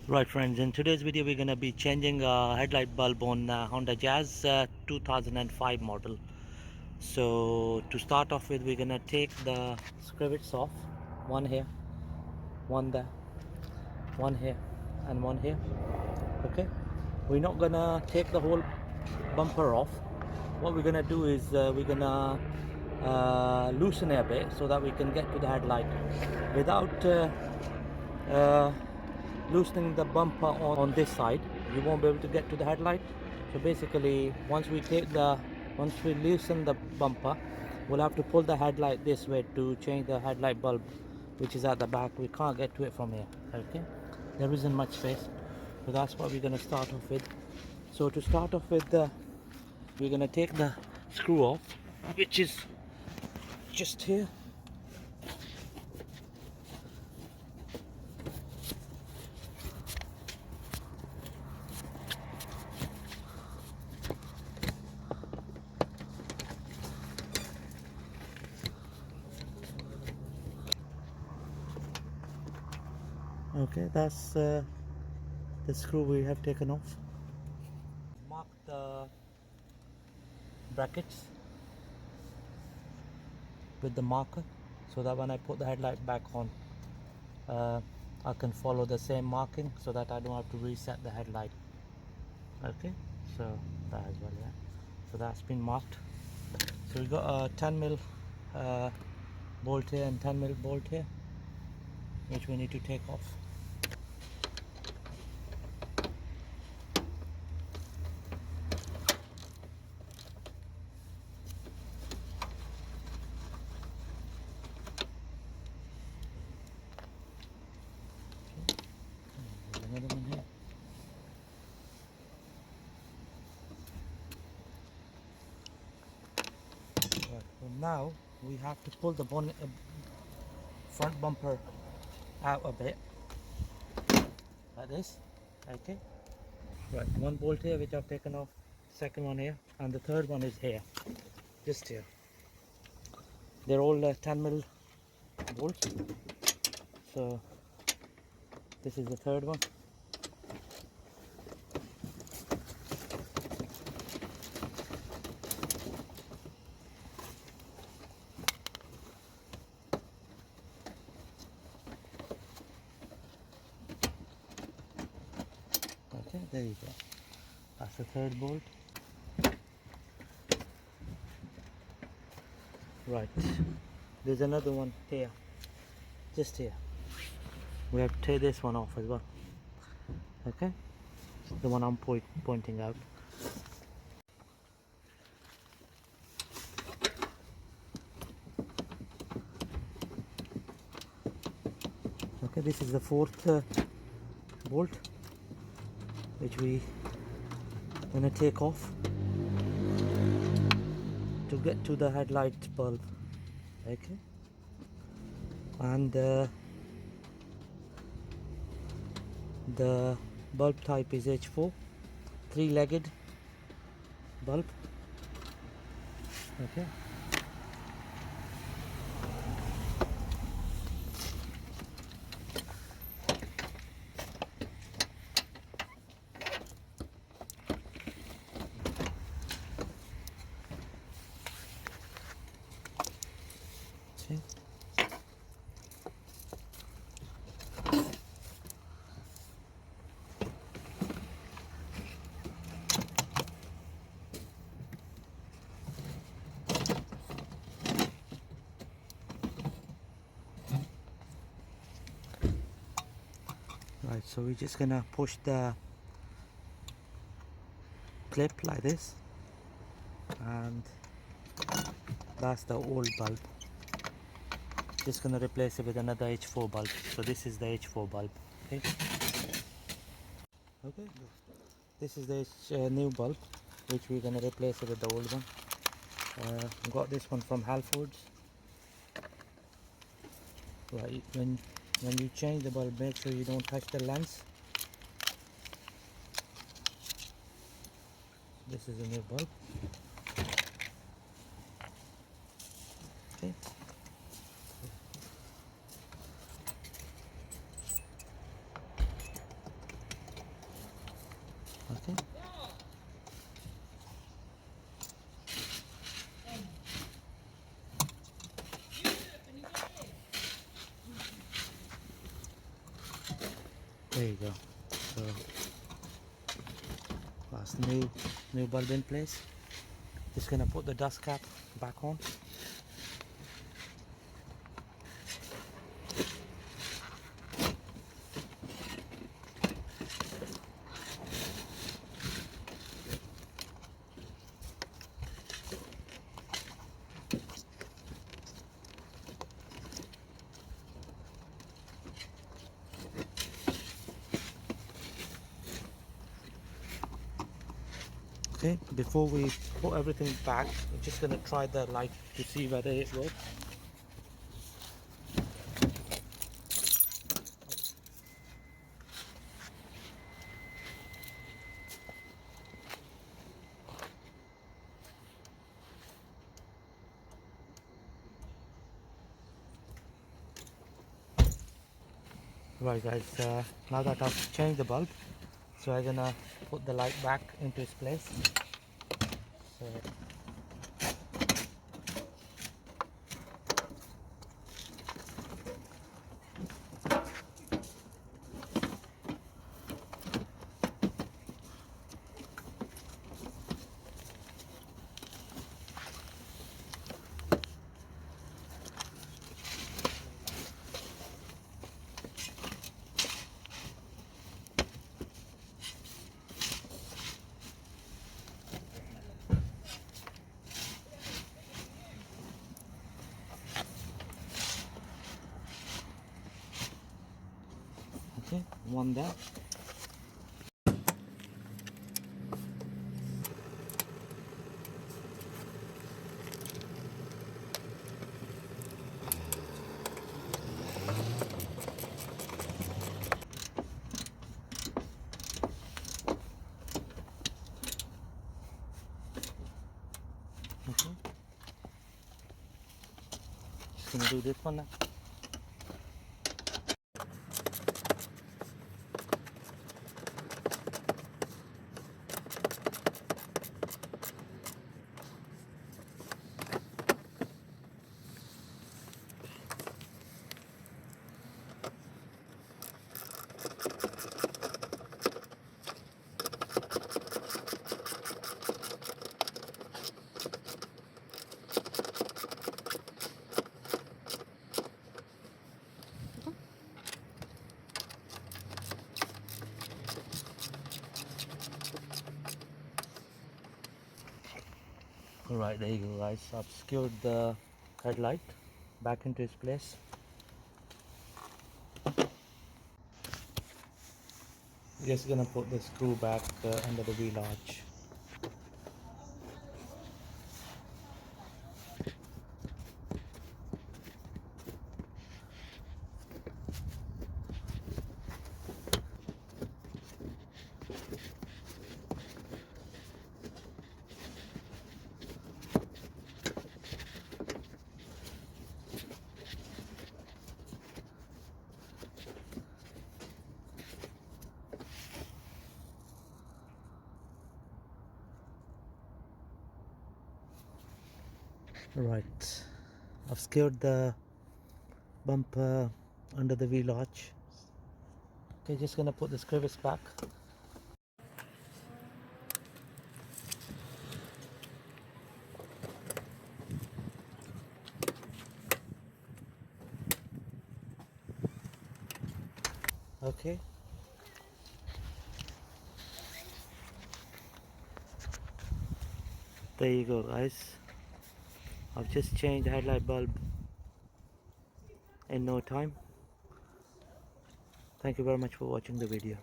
Right friends, in today's video we're going to be changing a headlight bulb on Honda Jazz 2005 model. So to start off with, we're going to take the skrillex off. One here, one there, one here and one here. Okay, we're not going to take the whole bumper off. What we're going to do is we're going to loosen it a bit so that we can get to the headlight without uh, loosening the bumper on this side. You won't be able to get to the headlight. So basically once we loosen the bumper, we'll have to pull the headlight this way to change the headlight bulb, which is at the back. We can't get to it from here. Okay, there isn't much space, so that's what we're going to start off with. So to start off with, we're going to take the screw off, which is just here. Okay, that's the screw we have taken off. Mark the brackets with the marker so that when I put the headlight back on, I can follow the same marking so that I don't have to reset the headlight. Okay, so that as well, yeah. So that's been marked. So we got a 10mm bolt here and 10mm bolt here, which we need to take off. There's another one here. Right, so now we have to pull the bonnet, front bumper out a bit, like this. Okay, right, one bolt here which I've taken off, second one here, and the third one is here, just here. They're all 10mm bolts. So this is the third one. Okay, there you go. That's the third bolt. Right, there's another one here, just here. We have to take this one off as well. Okay, the one I'm pointing out. Okay, this is the fourth bolt which we gonna take off to get to the headlight bulb. Okay, and the bulb type is H4, three-legged bulb. Okay, okay. Right, so we're just gonna push the clip like this, and that's the old bulb. Just gonna replace it with another H4 bulb. So this is the H4 bulb. Okay, okay, this is the new bulb which we're gonna replace it with the old one. Got this one from Halfords. Right, when you change the bulb, make sure you don't touch the lens. This is a new bulb. Okay, Okay. There you go. So that's new bulb in place. Just gonna put the dust cap back on. Okay, before we put everything back, we're just gonna try the light to see whether it works. Right guys, now that I've changed the bulb, so I'm gonna put the light back into its place. So, okay, one there. Okay. Just gonna do this one now. Alright, there you go guys. I've secured the headlight back into its place. Just gonna put the screw back under the wheel arch. Right, I've secured the bumper under the wheel arch. Okay, just gonna put the crevice back. Okay. There you go guys. I've just changed the headlight bulb in no time. Thank you very much for watching the video.